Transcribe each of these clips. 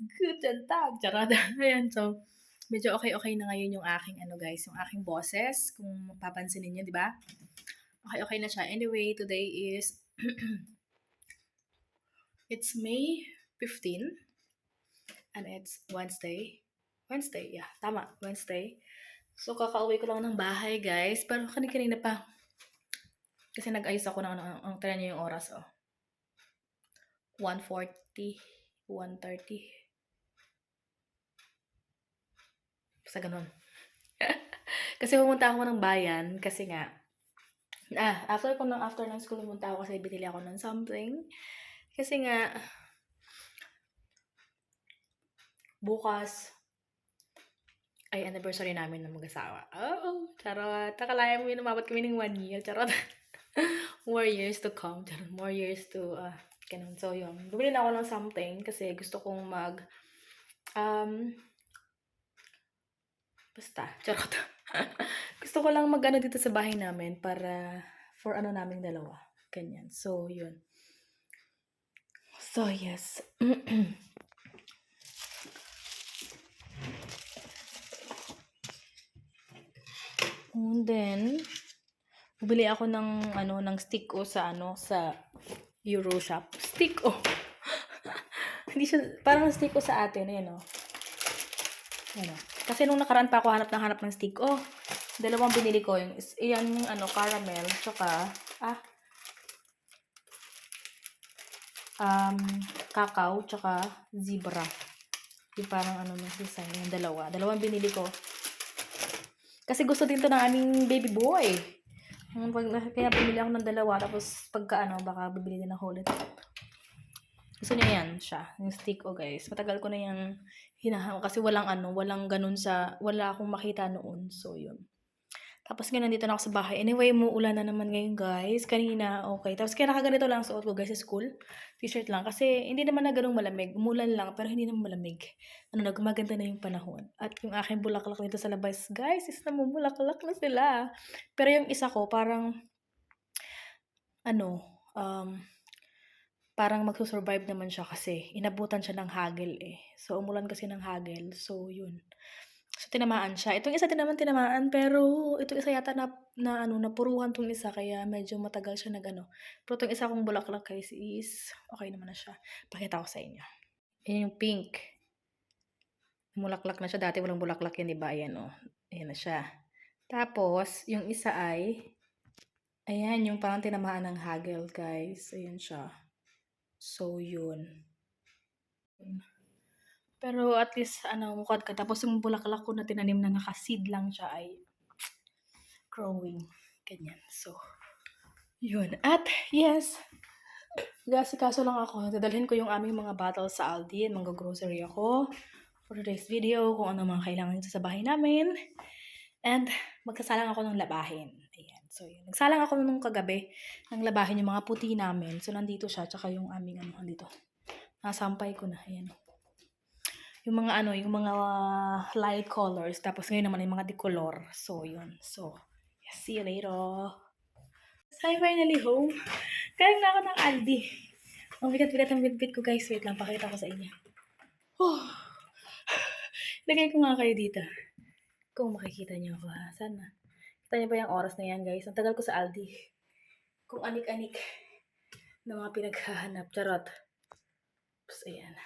Guten Tag, charot. Ayan, so, medyo okay na ngayon yung aking ano guys, yung aking boses, kung mapapansinin niyo, 'di ba? Okay na siya. Anyway, today is it's May 15 and it's Wednesday. Wednesday, yeah, tama, Wednesday. So, kakauwi ko lang ng bahay guys, pero kanina pa. Kasi nag-ayos ako ng ano, ang tignan niyo yung oras, oh. 1:40, 1:30. Basta gano'n. Kasi pumunta ako ng bayan kasi nga after ng school pumunta ako kasi binili ako ng something. Kasi nga bukas ay anniversary namin ng mag-asawa. Oo, charot. Akalain mo yun umabot kami ng 1 year, charot. More years to come, charot. More years to, ganun. So, yun. Bumili na ako ng something kasi gusto kong um, basta, charot. Gusto ko lang mag-ano dito sa bahay namin para for ano naming dalawa. Ganyan. So, yun. So, yes. And then, bumili ako ng ano, ng stick sa ano, sa Euro Shop. Stick Hindi siya, parang stick sa atin, ayan Ayan Kasi nung nakaraan pa ako hanap ng stick dalawang binili ko. Yan yung ano, caramel, tsaka, cacao, tsaka zebra. Yung parang ano, yung design, yung dalawang binili ko. Kasi gusto din to ng aming baby boy. Kaya bumili ako ng dalawa, tapos pagka baka bibili din ng whole. Gusto niya yan siya, yung stick guys. Matagal ko na yung hinahanap kasi walang ganun wala akong makita noon. So, yun. Tapos ngayon nandito na ako sa bahay. Anyway, umuulan na naman ngayon guys. Kanina, okay. Tapos kaya nakaganito lang suot ko guys sa school. T-shirt lang. Kasi hindi naman na ganung malamig. Umulan lang, pero hindi naman malamig. Gumaganda na yung panahon. At yung aking bulaklak dito sa labas, guys, is namumulaklak na sila. Pero yung isa ko, parang, parang magsusurvive naman siya kasi inabutan siya ng hagel So, umulan kasi ng hagel. So, yun. So, tinamaan siya. Itong isa din naman tinamaan, pero itong isa yata napuruhan tong isa, kaya medyo matagal siya Pero itong isa kong bulaklak guys is, okay naman na siya. Pakita ko sa inyo. Ayan yung pink. Mulaklak na siya. Dati walang bulaklak yan, diba? Ayan Ayan na siya. Tapos, yung isa ay, ayan, yung parang tinamaan ng hagel, guys. Ayan siya. So, yun. Pero at least, mukad ka. Tapos yung bulaklak ko na tinanim na nakaseed lang siya ay growing. Ganyan. So, yun. At, yes, kaso lang ako. Dadalhin ko yung aming mga bottles sa Aldi and mag-grocery ako for today's video kung ano mga kailangan dito sa bahay namin. And, magsasalang ako ng labahin. Ayan. So, yun. Nagsalang ako nung kagabi ng labahin yung mga puti namin. So, nandito siya. Tsaka yung aming nandito. Nasampay ko na. Ayan. Yung mga yung mga light colors. Tapos ngayon naman yung mga decolor. So, yun. So, yes, see you later. Hi, finally home. Galing na ako ng Aldi. Ang bigat-bigat ang bitbit ko guys. Wait lang, pakita ko sa inyo. Lagay ko nga kayo dito. Kung makikita niyo ako Sana. Kita niyo ba yung oras na yan guys? Ang tagal ko sa Aldi. Kung anik-anik na mga pinaghahanap. Charot. Tapos ayan.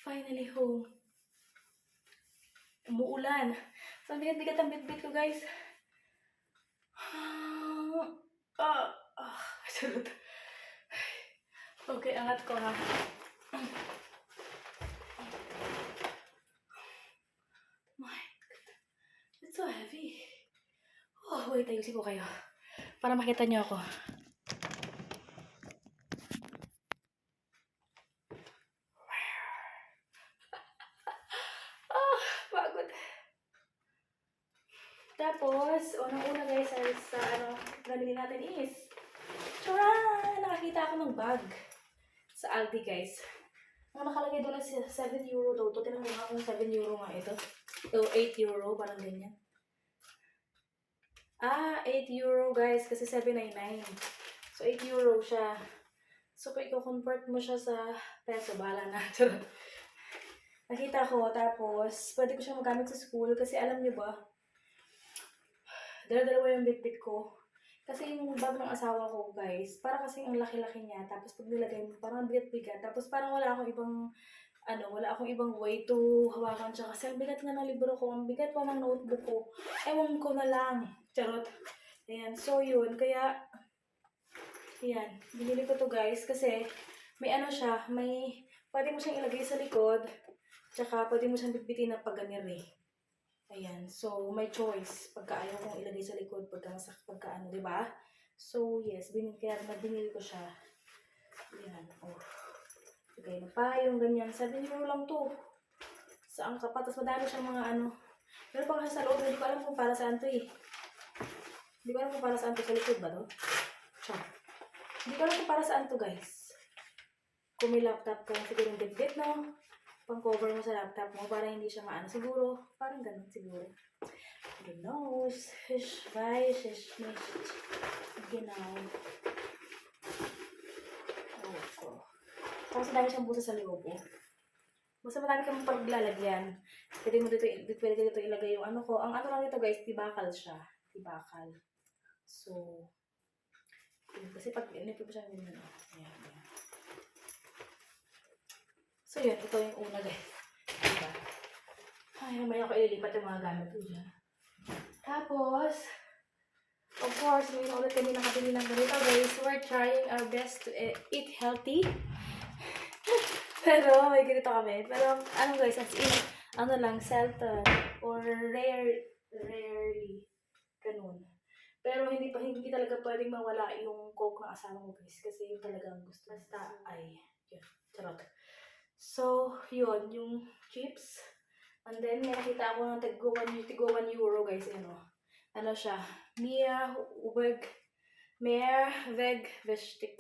Finally home. Umuulan. So, ang bigat-bigat ang bitbit ko guys. Charot. Okay, angat ko ha. My God. It's so heavy. Wait, ayusin ko kayo. Para makita niyo ako. Pagod. Tapos, unang-una guys, sa nabili natin is, nakakita ako ng bag sa Aldi guys. Ang nakalagay doon is 7 euro daw. Ito, tinanong nga kung 7 euro nga ito. O 8 euro, parang ganyan. 8 euro guys, kasi 7.99. So, 8 euro siya. So, kung i-convert mo siya sa peso, bahala na. Charot. Nakita ko, tapos, pwede ko siya magamit sa school kasi alam niyo ba, dala-dalawa yung bitbit ko. Kasi yung bag ng asawa ko, guys, para kasi ang laki-laki niya. Tapos pag nilagay mo, parang bigat-bigat. Tapos parang wala akong ibang way to hawakan siya. Kasi ang bigat nga ng libro ko, ang bigat pa ng notebook ko. Ewan ko na lang. Charot. Ayan, so yun. Kaya, ayan, binili ko to guys. Kasi, may ano siya, pwede mo siyang ilagay sa likod. Tsaka, pwede mo siyang bitbitin na pagganiri. Ayan, so may choice pagka ayaw kong ilagay sa likod, pagka ano, di ba? So yes, kaya binili ko siya. Ayan, oh. Okay na pa, yung ganyan. 7 euro lang to. Saan ka pa? Tapos madami siyang mga ano. Pero pa kasi sa loob, hindi ko alam kung para saan to eh. Hindi ko alam kung para saan to. Sa likod ba to? Siya. Hindi ko alam kung para saan to guys. Kung may laptop ka, siguro yung bit no? Pang-cover mo sa laptop mo para hindi siya maano. Siguro, parang ganun siguro. Who knows? Ich weiß es nicht. Genau. Oh. Tapos dami siyang busa sa loob. Basta marami kang paglalagyan. Pwede dito ilagay yung ano ko. Ang ano lang dito guys, tibakal siya. Tibakal. So, kasi pag inipin ko siya ganyan. Ayan. So yun, ito yung una guys. Diba? Ay, may ako ililipat yung mga gamit ko dyan. Tapos, of course, ngayon ulit kami nakabili ng ganito guys. We're trying our best to eat healthy. Pero, may ganito kami. Pero, ano guys, as in, ano lang, seldom or rarely. Ganun. Pero, hindi talaga pwedeng mawala yung coke ng asawa ko guys. Kasi yung talagang gusto. Basta, yun, charot. So, yun, yung chips. And then, may nakita ako ng tigo 1 euro guys. Ano siya? Meerweg Vestik.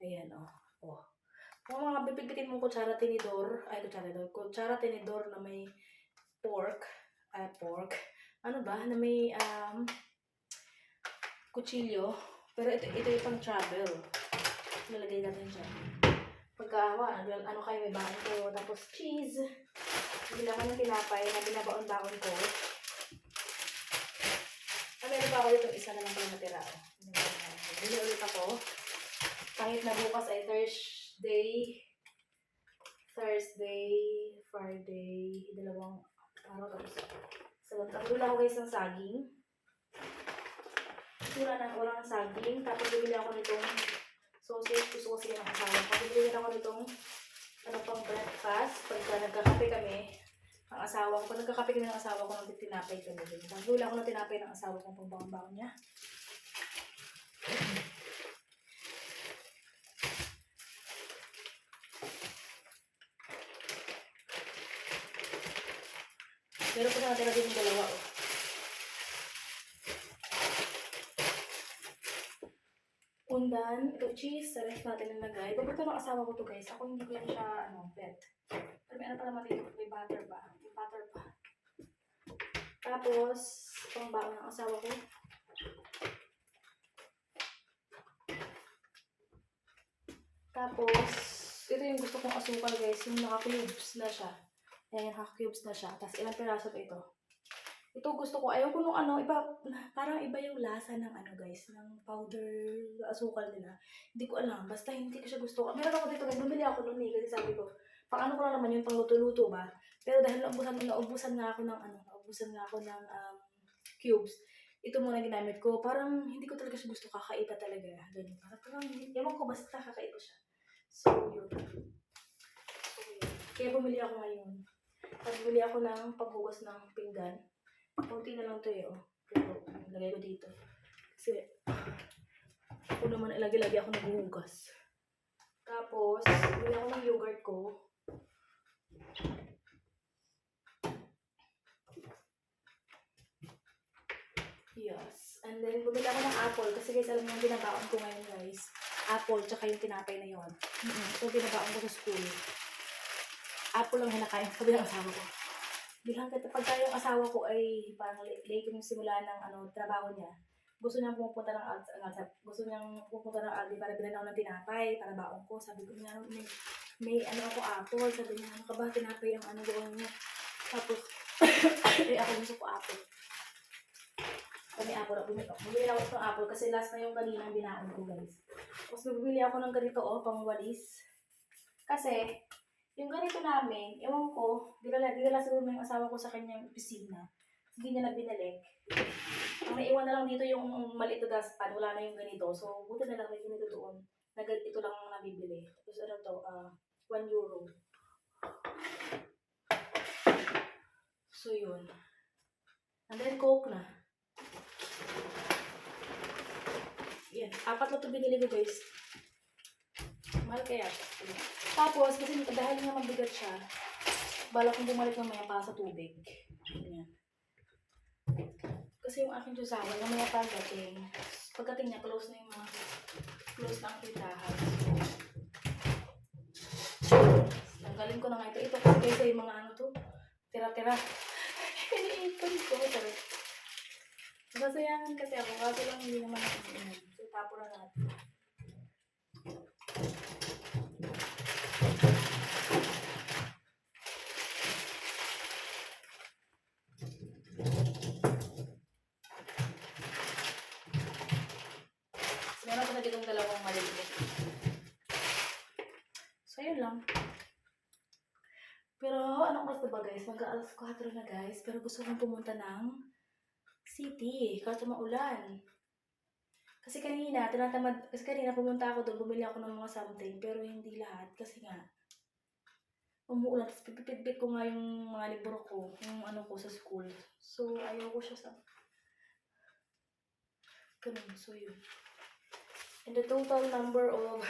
Ayan, oh. Kung mga bibigbitin mong kutsara tinidor na may pork. Ano ba? Na may kutsilyo. Pero ito yung pang travel. Lalagay natin siya. Pagkaawa, ano kayo, may baon kayo. Tapos cheese. Bigla ko ng tinapay na binabaon-baon ko. Meron pa ako dito, isa na lang kayo natira. Bili ulit ako. Kahit na bukas ay Thursday, Friday, 2 araw tapos. So, tapos ako guys ng saging. Wala ng saging. Tapos bibili ako nitong sausage. Gusto ko siya ng asawa. Tapos bibili ako nitong pang breakfast. Pagka nagkakape kami, ang asawa ko, nagkakape kami ng asawa ko, ng tinapay kami. Tapos bibili ako ng tinapay ng asawa ko pang bawang-bawang niya. Pero po na natira din yung dalawa, Undan, ito cheese, sa rest natin nilagay. Paborito ng asawa ko to guys. Ako hindi ko yan siya, bet. Pero may ano pa naman dito, may butter pa. Tapos, pang baon ng asawa ko. Tapos, ito yung gusto kong asukal guys, yung naka-cubes na siya. Ayan, naka-cubes na siya. Tapos, ilang piraso pa ito. Ito gusto ko, ayaw ko nung parang iba yung lasa ng guys, ng powder asukal nila. Hindi ko alam, basta hindi ko siya gusto. Meron ako dito guys, bumili ako noon kasi sabi ko, pang ko lang naman yung pang luto-luto ba. Pero dahil naubusan nga ako ng cubes. Ito muna ginamit ko, parang hindi ko talaga siya gusto, kakaiba talaga. Ganun. Parang, ewan ko, basta kakaiba siya. So, yun. Kaya bumili ako ngayon. Tapos bumili ako ng paghugas ng pinggan. Kunti na lang ito Pero, lagay ko dito. Kasi, ako naman, lagi-lagi ako naghuhugas. Tapos, bumili ako ng yogurt ko. Yes. And then, bumili ako ng apple. Kasi guys, alam mo yung binabaon ko ngayon guys. Apple, tsaka yung tinapay na yun. So, binabaon ko sa school. Apple lang hinakain ko ng asawa ko. Bilang pagka yung asawa ko ay parang late yung simula ng trabaho niya, gusto niyang pumupunta ng Aldi para bilhan ako ng tinapay para baon ko. Sabi ko niya, may ano ako apple. Sabi niya, ano ka ba, tinapay ang ano doon niya. Tapos, ako gusto ko apple. Kami apple ako bumili ako ng apple kasi last na yung kaninang binaon ko, guys. Tapos bibili ako ng ganito, pang walis. Kasi, yung ganito namin, ewan ko, dinala siguro ng asawa ko sa kanyang opisina. Hindi niya na binalik. Ang naiwan na lang dito yung maliit na dustpan, wala na yung ganito. So, buti na lang may ganito doon. Ito lang ang nabibili. Tapos ano to, €1. So, yun. And then, Coke na. Yan. 4 na ito binili ko, guys. Mahal kaya. Tapos, kasi dahil nga mabigat siya, balak kong bumalik mamaya para sa tubig. Yan. Kasi yung aking susawa, mamaya pagdating niya, close na ang tindahan. Tanggalin ko na nga ito. Ito kasi guys, yung mga ano to, tira-tira. Iniipon ko. Masayangan kasi ako, kaso lang hindi naman ako inom. So, tapo na natin. So, meron ko na ditong dalawang maliliit. So, yun lang. Pero, anong oras na ba guys? Mag-aalas 4 na guys. Pero gusto kong pumunta ng city. Kaso maulan. Kasi kanina pumunta ako doon, bumili ako ng mga something. Pero hindi lahat. Kasi nga, umuulan. Tapos pipipit ko nga yung mga libro ko. Yung ano ko sa school. So, ayaw ko siya sa... Ganun. So, yun. And the total number of...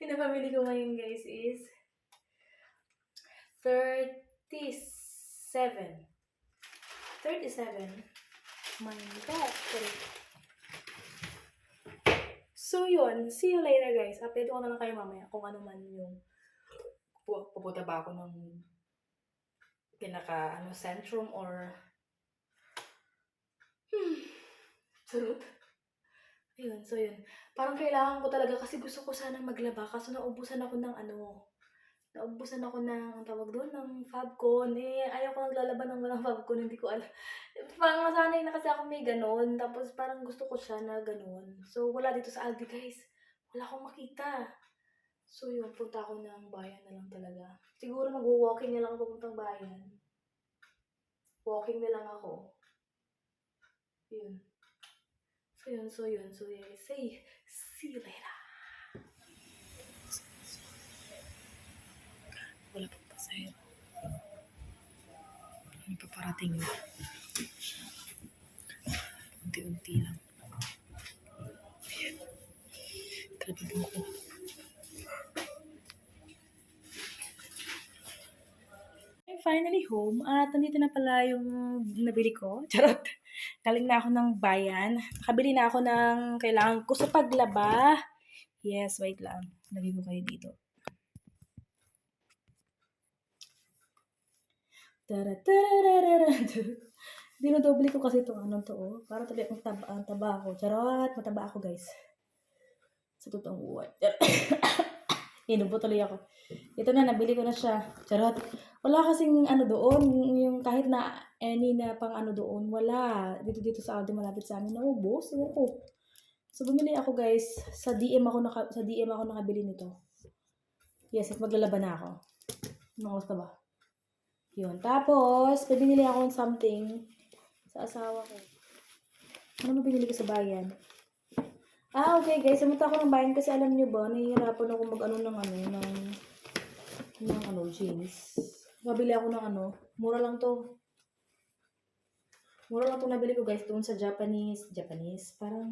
yung napamili ko ngayon guys is 37. My God. So, yun. See you later, guys. Update ko na lang kayo mamaya kung ano man yung pupunta ba ako ng Centrum or sarot. Ayun, so yun. Parang kailangan ko talaga kasi gusto ko sanang maglaba kaso naubusan ako ng tawag doon, ng Fabcon. Ayaw ko naglalaban ng walang Fabcon, hindi ko alam. Parang nasanay na kasi ako may ganon, tapos parang gusto ko siya na ganon. So, wala dito sa Aldi, guys. Wala akong makita. So, yun, punta ako ng bayan na lang talaga. Siguro mag-walking na lang ako puntang bayan. Walking na lang ako. Yun. So, yun. See you later. Wala pang pasahero. Ano pa parating na? Unti-unti lang. Ayan. Kalabado ko. I'm finally home at nandito na pala yung nabili ko. Charot. Galing na ako ng bayan. Nakabili na ako ng kailangan ko sa paglaba. Yes, wait lang. Lagay ko kayo dito. Dinodoble ko kasi itong anong to. Para tabi ang taba ako. Charot, mataba ako guys. Sa totoong buhay. Inubo tuloy ako. Ito na, nabili ko na siya. Charot. Wala kasing ano doon. Yung kahit na any na pang ano doon. Wala. Dito sa Aldi malapit sa amin. Naubos. Ewan ko. So, bumili ako guys. Sa DM ako nakabili nito. Yes, at maglalaba na ako. Anong oras na ba? Yun. Tapos, binili ako ng something sa asawa ko. Ano binili ko sa bayan? Okay guys. Sumunta ako ng bayan kasi alam niyo ba, nahihirapan ako mag-ano ng jeans. Mabili ako ng mura lang to. Mura lang to nabili ko guys doon sa Japanese, parang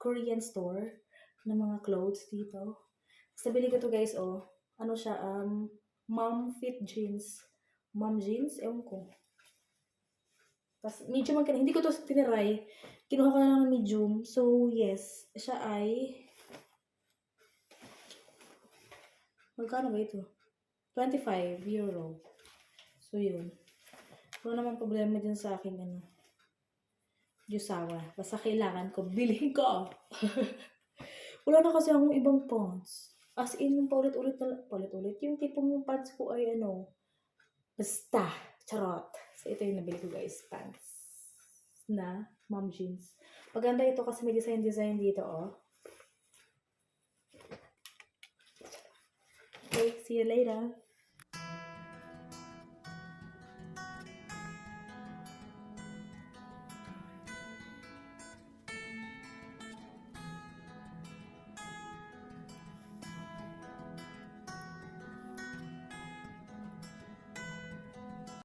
Korean store ng mga clothes dito. Tapos nabili ko to guys, ano siya, mom fit jeans. Mom jeans, ewan ko. Tapos medium ang hindi ko to tiniray. Kinuha ko na lang ng medium. So, yes. Siya ay magkano ba ito? €25. So, yun. Wala naman problema din sa akin, Jusawa. Basta kailangan ko, bilhin ko. Wala na kasi akong ibang pants. As in, yung paulit-ulit na, paulit-ulit. Yung tipong yung pants ko ay basta, charot. So, ito yung nabili ko guys, pants na mom jeans. Maganda ito kasi may design dito, oh. Okay, see you later.